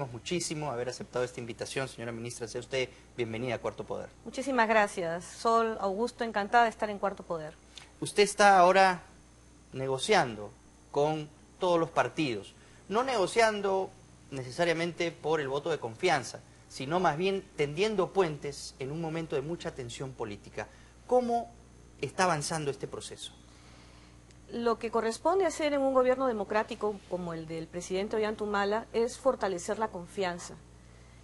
Muchísimo haber aceptado esta invitación, señora ministra. Sea usted bienvenida a Cuarto Poder. Muchísimas gracias. Sol, Augusto, encantada de estar en Cuarto Poder. Usted está ahora negociando con todos los partidos, no negociando necesariamente por el voto de confianza, sino más bien tendiendo puentes en un momento de mucha tensión política. ¿Cómo está avanzando este proceso? Lo que corresponde hacer en un gobierno democrático como el del presidente Ollanta es fortalecer la confianza.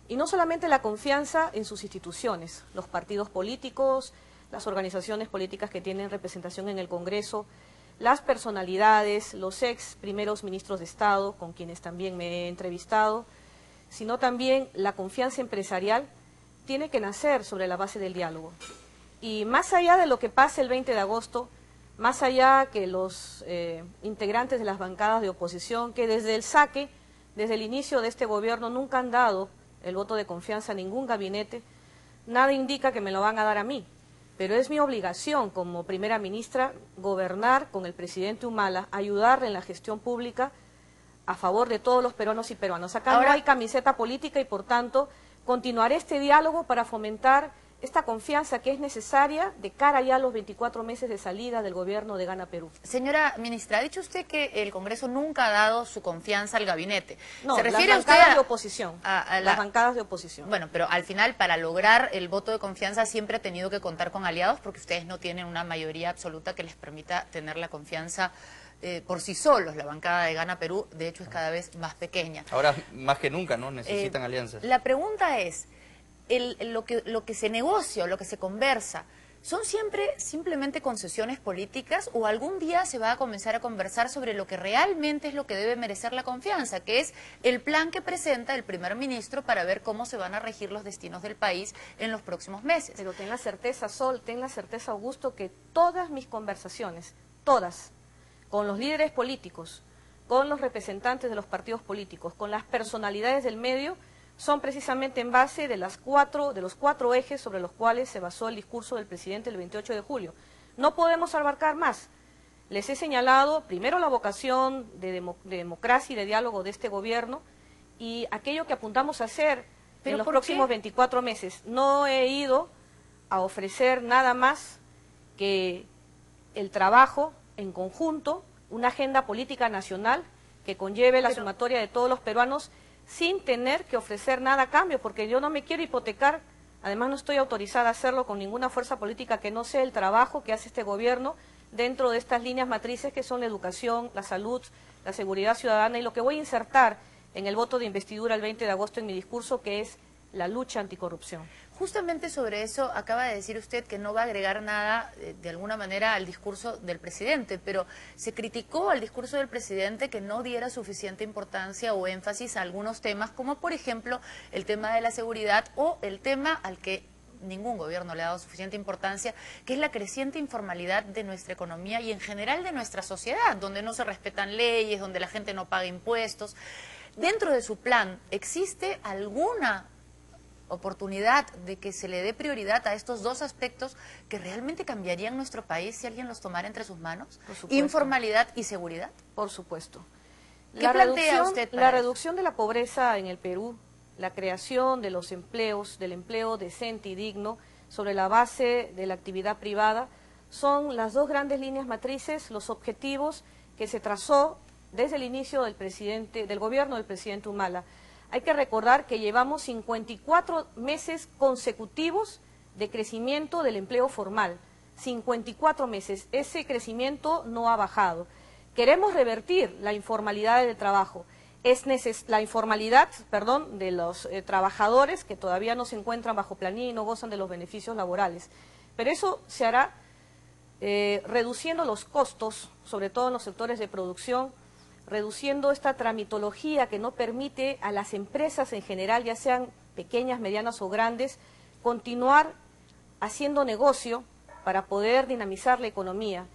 Y no solamente la confianza en sus instituciones, los partidos políticos, las organizaciones políticas que tienen representación en el Congreso, las personalidades, los ex primeros ministros de Estado, con quienes también me he entrevistado, sino también la confianza empresarial tiene que nacer sobre la base del diálogo. Y más allá de lo que pase el 20 de agosto, más allá que los integrantes de las bancadas de oposición, que desde el saque, desde el inicio de este gobierno, nunca han dado el voto de confianza a ningún gabinete, nada indica que me lo van a dar a mí. Pero es mi obligación como primera ministra gobernar con el presidente Humala, ayudarle en la gestión pública a favor de todos los peruanos y peruanas. Acá no hay camiseta política y por tanto continuaré este diálogo para fomentar esta confianza que es necesaria de cara ya a los 24 meses de salida del gobierno de Gana Perú. Señora ministra, ha dicho usted que el Congreso nunca ha dado su confianza al gabinete. No, ¿Se refiere las bancadas de oposición. Las bancadas de oposición. Bueno, pero al final, para lograr el voto de confianza siempre ha tenido que contar con aliados porque ustedes no tienen una mayoría absoluta que les permita tener la confianza por sí solos. La bancada de Gana Perú, de hecho, es cada vez más pequeña. Ahora, más que nunca, ¿no? Necesitan alianzas. La pregunta es, lo que se negocia o lo que se conversa, ¿son siempre simplemente concesiones políticas o algún día se va a comenzar a conversar sobre lo que realmente es lo que debe merecer la confianza, que es el plan que presenta el primer ministro para ver cómo se van a regir los destinos del país en los próximos meses? Pero ten la certeza, Sol, ten la certeza, Augusto, que todas mis conversaciones, todas, con los líderes políticos, con los representantes de los partidos políticos, con las personalidades del medio, son precisamente en base de los cuatro ejes sobre los cuales se basó el discurso del presidente el 28 de julio. No podemos abarcar más. Les he señalado primero la vocación de democracia y de diálogo de este gobierno y aquello que apuntamos a hacer en los próximos 24 meses. No he ido a ofrecer nada más que el trabajo en conjunto, una agenda política nacional que conlleve la sumatoria de todos los peruanos sin tener que ofrecer nada a cambio, porque yo no me quiero hipotecar, además no estoy autorizada a hacerlo con ninguna fuerza política que no sea el trabajo que hace este gobierno dentro de estas líneas matrices que son la educación, la salud, la seguridad ciudadana y lo que voy a insertar en el voto de investidura el 20 de agosto en mi discurso, que es la lucha anticorrupción. Justamente sobre eso acaba de decir usted que no va a agregar nada de alguna manera al discurso del presidente, pero se criticó al discurso del presidente que no diera suficiente importancia o énfasis a algunos temas, como por ejemplo el tema de la seguridad o el tema al que ningún gobierno le ha dado suficiente importancia, que es la creciente informalidad de nuestra economía y en general de nuestra sociedad, donde no se respetan leyes, donde la gente no paga impuestos. Dentro de su plan, ¿existe alguna oportunidad de que se le dé prioridad a estos dos aspectos que realmente cambiarían nuestro país si alguien los tomara entre sus manos? Informalidad y seguridad. Por supuesto. ¿Qué plantea usted para la reducción de la pobreza en el Perú, la creación de los empleos, del empleo decente y digno sobre la base de la actividad privada, son las dos grandes líneas matrices, los objetivos que se trazó desde el inicio del gobierno del presidente Humala. Hay que recordar que llevamos 54 meses consecutivos de crecimiento del empleo formal. 54 meses. Ese crecimiento no ha bajado. Queremos revertir la informalidad del trabajo. La informalidad, de los trabajadores que todavía no se encuentran bajo planilla y no gozan de los beneficios laborales. Pero eso se hará reduciendo los costos, sobre todo en los sectores de producción, reduciendo esta tramitología que no permite a las empresas en general, ya sean pequeñas, medianas o grandes, continuar haciendo negocio para poder dinamizar la economía.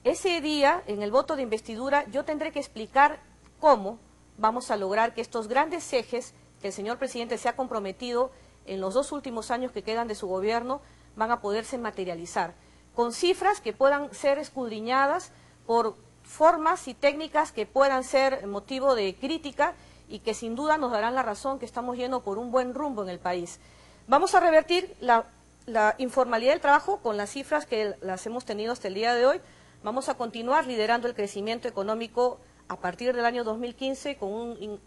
Ese día, en el voto de investidura, yo tendré que explicar cómo vamos a lograr que estos grandes ejes que el señor presidente se ha comprometido en los 2 últimos años que quedan de su gobierno van a poderse materializar, con cifras que puedan ser escudriñadas por formas y técnicas que puedan ser motivo de crítica y que sin duda nos darán la razón que estamos yendo por un buen rumbo en el país. Vamos a revertir la informalidad del trabajo con las cifras que las hemos tenido hasta el día de hoy. Vamos a continuar liderando el crecimiento económico a partir del año 2015 con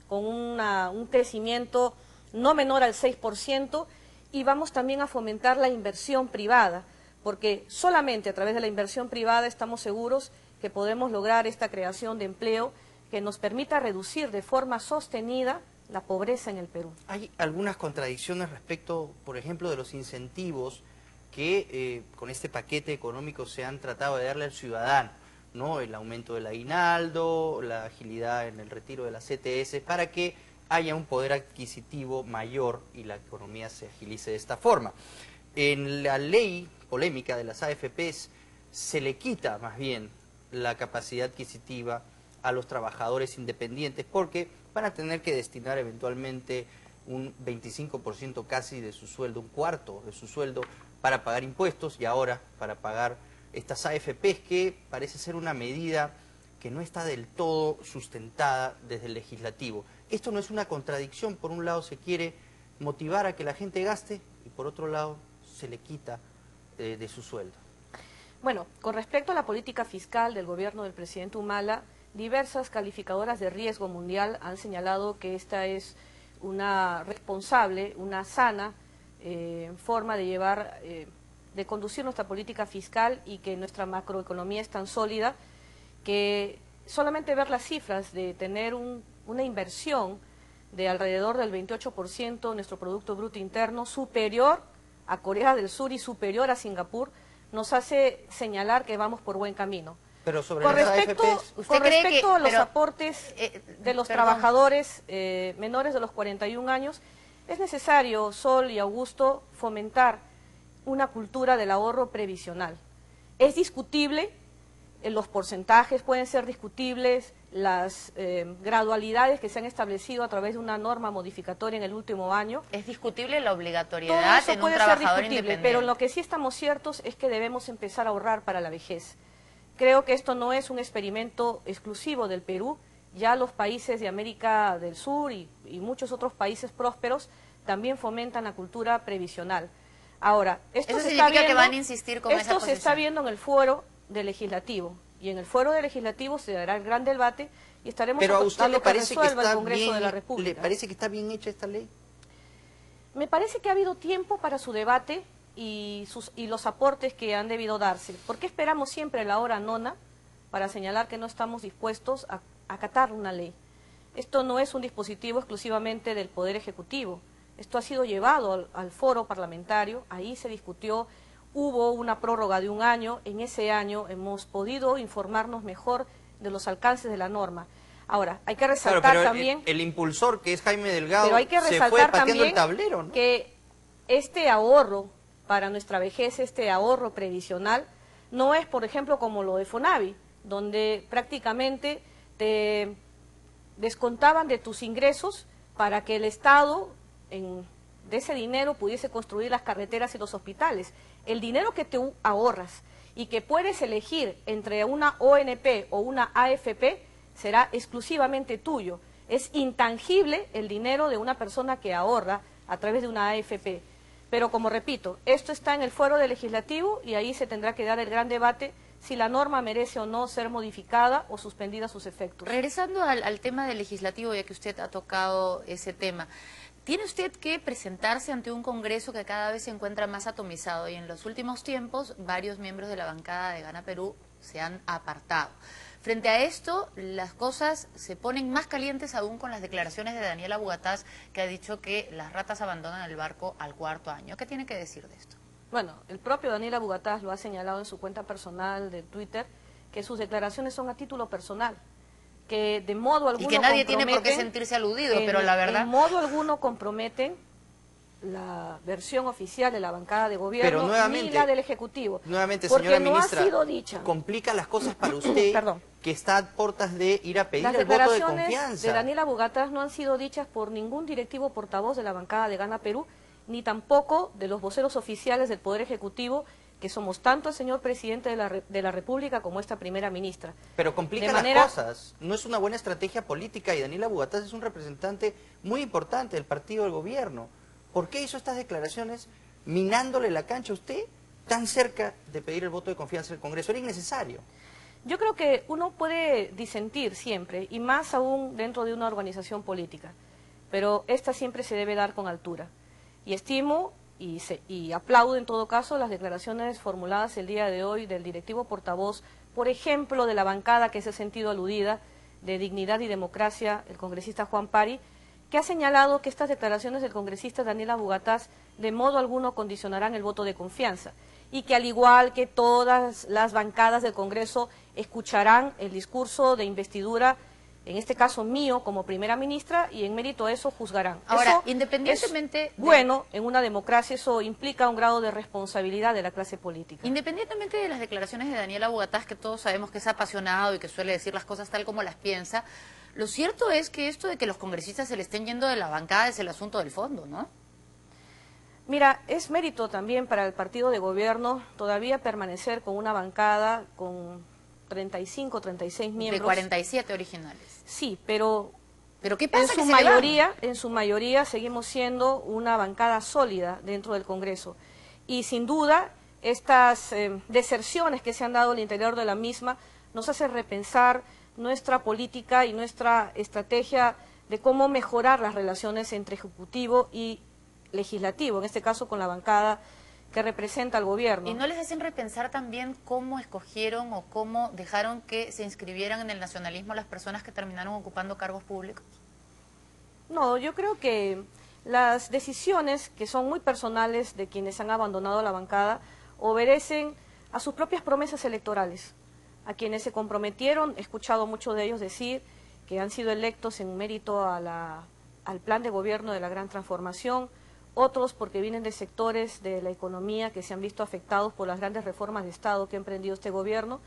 un crecimiento no menor al 6%, y vamos también a fomentar la inversión privada, porque solamente a través de la inversión privada estamos seguros que podemos lograr esta creación de empleo que nos permita reducir de forma sostenida la pobreza en el Perú. Hay algunas contradicciones respecto, por ejemplo, de los incentivos que con este paquete económico se han tratado de darle al ciudadano, ¿no? El aumento del aguinaldo, la agilidad en el retiro de las CTS, para que haya un poder adquisitivo mayor y la economía se agilice de esta forma. En la ley polémica de las AFPs se le quita más bien la capacidad adquisitiva a los trabajadores independientes, porque van a tener que destinar eventualmente un 25% casi de su sueldo, un cuarto de su sueldo para pagar impuestos, y ahora para pagar estas AFPs, que parece ser una medida que no está del todo sustentada desde el legislativo. Esto no es una contradicción: por un lado se quiere motivar a que la gente gaste y por otro lado se le quita de su sueldo. Bueno, con respecto a la política fiscal del gobierno del presidente Humala, diversas calificadoras de riesgo mundial han señalado que esta es una responsable, una sana forma de llevar, de conducir nuestra política fiscal, y que nuestra macroeconomía es tan sólida que solamente ver las cifras de tener una inversión de alrededor del 28% de nuestro Producto Bruto Interno, superior a Corea del Sur y superior a Singapur, nos hace señalar que vamos por buen camino. Pero sobre Con las respecto, AFPs, con respecto a los pero, aportes de los trabajadores menores de los 41 años, es necesario, Sol y Augusto, fomentar una cultura del ahorro previsional. Es discutible, los porcentajes pueden ser discutibles, las gradualidades que se han establecido a través de una norma modificatoria en el último año. Es discutible la Todo obligatoriedad eso en un puede ser trabajador discutible, independiente. pero en lo que sí estamos ciertos es que debemos empezar a ahorrar para la vejez. Creo que esto no es un experimento exclusivo del Perú. Ya los países de América del Sur y muchos otros países prósperos también fomentan la cultura previsional. Ahora, esto ¿Eso se significa está viendo, que van a insistir con esa esto se está posición? viendo en el foro del legislativo, y en el foro del legislativo se dará el gran debate y estaremos pero a usted apostando le parece que resuelva el está Congreso bien, de la República. ¿le parece que está bien hecha esta ley? Me parece que ha habido tiempo para su debate y los aportes que han debido darse. ¿Por qué esperamos siempre la hora nona para señalar que no estamos dispuestos a acatar una ley? Esto no es un dispositivo exclusivamente del Poder Ejecutivo. Esto ha sido llevado al foro parlamentario, ahí se discutió, hubo una prórroga de un año, en ese año hemos podido informarnos mejor de los alcances de la norma. Ahora, hay que resaltar Claro, pero también... el impulsor, que es Jaime Delgado, Pero hay que se fue resaltar pateando también el tablero, ¿no? que este ahorro para nuestra vejez, este ahorro previsional, no es, por ejemplo, como lo de Fonavi, donde prácticamente te descontaban de tus ingresos para que el Estado de ese dinero pudiese construir las carreteras y los hospitales. El dinero que te ahorras y que puedes elegir entre una ONP o una AFP será exclusivamente tuyo. Es intangible el dinero de una persona que ahorra a través de una AFP. Pero como repito, esto está en el foro del legislativo y ahí se tendrá que dar el gran debate si la norma merece o no ser modificada o suspendida sus efectos. Regresando al tema del legislativo, ya que usted ha tocado ese tema, tiene usted que presentarse ante un Congreso que cada vez se encuentra más atomizado, y en los últimos tiempos varios miembros de la bancada de Gana Perú se han apartado. Frente a esto, las cosas se ponen más calientes aún con las declaraciones de Daniela Bugatás, que ha dicho que las ratas abandonan el barco al cuarto año. ¿Qué tiene que decir de esto? Bueno, el propio Daniela Bugatás lo ha señalado en su cuenta personal de Twitter, que sus declaraciones son a título personal, que de modo alguno y que nadie tiene por qué sentirse aludido, pero la verdad... De modo alguno comprometen la versión oficial de la bancada de gobierno ni la del Ejecutivo. Nuevamente, porque señora no ministra, ha sido dicha. complica las cosas para usted, Perdón. que está a puertas de ir a pedir Las el voto de declaraciones confianza. de Daniela Bugatás no han sido dichas por ningún directivo portavoz de la bancada de Gana Perú, ni tampoco de los voceros oficiales del Poder Ejecutivo, que somos tanto el señor presidente de la República como esta primera ministra. Pero complica De las manera- cosas, no es una buena estrategia política y Daniela Bugatás es un representante muy importante del partido del gobierno. ¿Por qué hizo estas declaraciones minándole la cancha a usted tan cerca de pedir el voto de confianza del Congreso? Era innecesario. Yo creo que uno puede disentir siempre, y más aún dentro de una organización política, pero esta siempre se debe dar con altura. Y estimo y aplaudo en todo caso las declaraciones formuladas el día de hoy del directivo portavoz, por ejemplo, de la bancada que se ha sentido aludida, de Dignidad y Democracia, el congresista Juan Pari, que ha señalado que estas declaraciones del congresista Daniela Bugatás de modo alguno condicionarán el voto de confianza y que al igual que todas las bancadas del Congreso escucharán el discurso de investidura, en este caso mío como primera ministra, y en mérito a eso juzgarán. Ahora, Eso independientemente es bueno, en una democracia eso implica un grado de responsabilidad de la clase política. Independientemente de las declaraciones de Daniela Bugatás, que todos sabemos que es apasionado y que suele decir las cosas tal como las piensa, lo cierto es que esto de que los congresistas se le estén yendo de la bancada es el asunto del fondo, ¿no? Mira, es mérito también para el partido de gobierno todavía permanecer con una bancada con 35, 36 miembros. De 47 originales. Sí, pero ¿Pero qué pasa? en su mayoría seguimos siendo una bancada sólida dentro del Congreso. Y sin duda, estas deserciones que se han dado al interior de la misma nos hacen repensar nuestra política y nuestra estrategia de cómo mejorar las relaciones entre Ejecutivo y Legislativo, en este caso con la bancada que representa al gobierno. ¿Y no les hacen repensar también cómo escogieron o cómo dejaron que se inscribieran en el nacionalismo las personas que terminaron ocupando cargos públicos? No, yo creo que las decisiones que son muy personales de quienes han abandonado la bancada obedecen a sus propias promesas electorales. A quienes se comprometieron, he escuchado muchos de ellos decir que han sido electos en mérito al plan de gobierno de la Gran Transformación, otros porque vienen de sectores de la economía que se han visto afectados por las grandes reformas de Estado que ha emprendido este gobierno,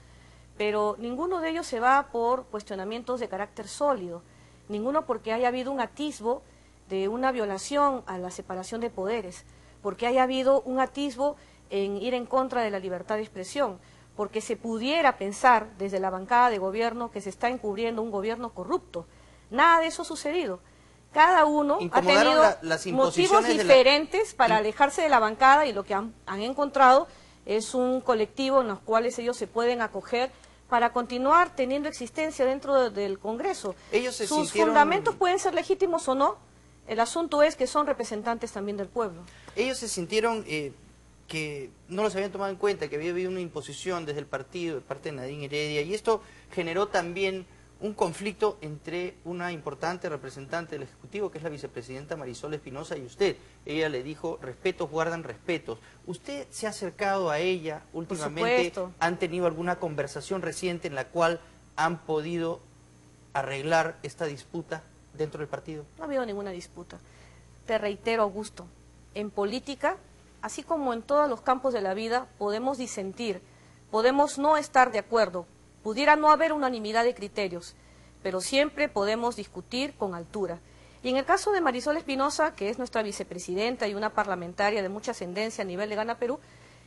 pero ninguno de ellos se va por cuestionamientos de carácter sólido, ninguno porque haya habido un atisbo de una violación a la separación de poderes, porque haya habido un atisbo en ir en contra de la libertad de expresión, porque se pudiera pensar desde la bancada de gobierno que se está encubriendo un gobierno corrupto. Nada de eso ha sucedido. Cada uno ha Incomodaron tenido las motivos imposiciones diferentes para alejarse de la bancada y lo que han encontrado es un colectivo en los cuales ellos se pueden acoger para continuar teniendo existencia dentro del Congreso. Ellos se Sus sintieron- fundamentos pueden ser legítimos o no, el asunto es que son representantes también del pueblo. Ellos se sintieron que no los habían tomado en cuenta, que había habido una imposición desde el partido, de parte de Nadine Heredia, y esto generó también un conflicto entre una importante representante del Ejecutivo, que es la vicepresidenta Marisol Espinosa, y usted. Ella le dijo, respetos guardan respetos. ¿Usted se ha acercado a ella últimamente? supuesto. ¿Han tenido alguna conversación reciente en la cual han podido arreglar esta disputa dentro del partido? No ha habido ninguna disputa. Te reitero, Augusto, en política, así como en todos los campos de la vida, podemos disentir, podemos no estar de acuerdo, pudiera no haber unanimidad de criterios, pero siempre podemos discutir con altura. Y en el caso de Marisol Espinosa, que es nuestra vicepresidenta y una parlamentaria de mucha ascendencia a nivel de Gana Perú,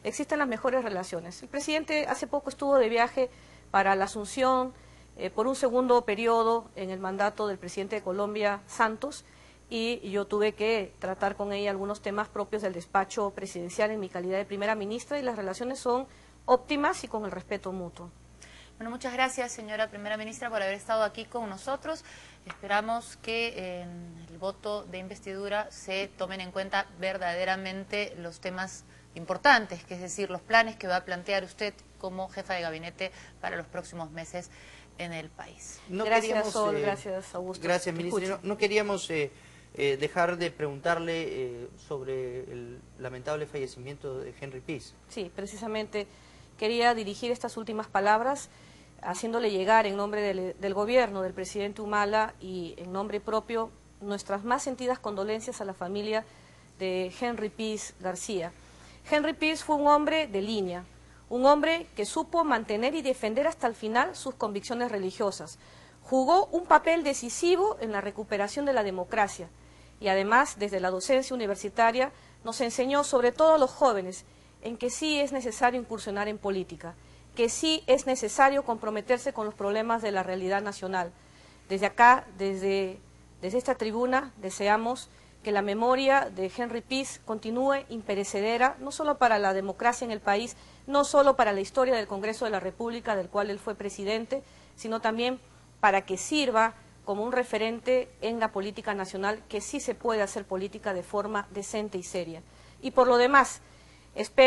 existen las mejores relaciones. El presidente hace poco estuvo de viaje para la Asunción por un segundo periodo en el mandato del presidente de Colombia, Santos, y yo tuve que tratar con ella algunos temas propios del despacho presidencial en mi calidad de primera ministra, y las relaciones son óptimas y con el respeto mutuo. Bueno, muchas gracias, señora primera ministra, por haber estado aquí con nosotros. Esperamos que en el voto de investidura se tomen en cuenta verdaderamente los temas importantes, que es decir, los planes que va a plantear usted como jefa de gabinete para los próximos meses en el país. Gracias, Sol, gracias, Augusto. Gracias, Te ministra. escucho. No queríamos dejar de preguntarle sobre el lamentable fallecimiento de Henry Pease. Sí, precisamente quería dirigir estas últimas palabras haciéndole llegar en nombre del gobierno, del presidente Humala, y en nombre propio nuestras más sentidas condolencias a la familia de Henry Pease García. Henry Pease fue un hombre de línea, un hombre que supo mantener y defender hasta el final sus convicciones religiosas. Jugó un papel decisivo en la recuperación de la democracia y además desde la docencia universitaria nos enseñó, sobre todo a los jóvenes, en que sí es necesario incursionar en política, que sí es necesario comprometerse con los problemas de la realidad nacional. Desde acá, desde esta tribuna, deseamos que la memoria de Henry Peace continúe imperecedera, no solo para la democracia en el país, no solo para la historia del Congreso de la República, del cual él fue presidente, sino también para que sirva como un referente en la política nacional, que sí se puede hacer política de forma decente y seria. Y por lo demás, espero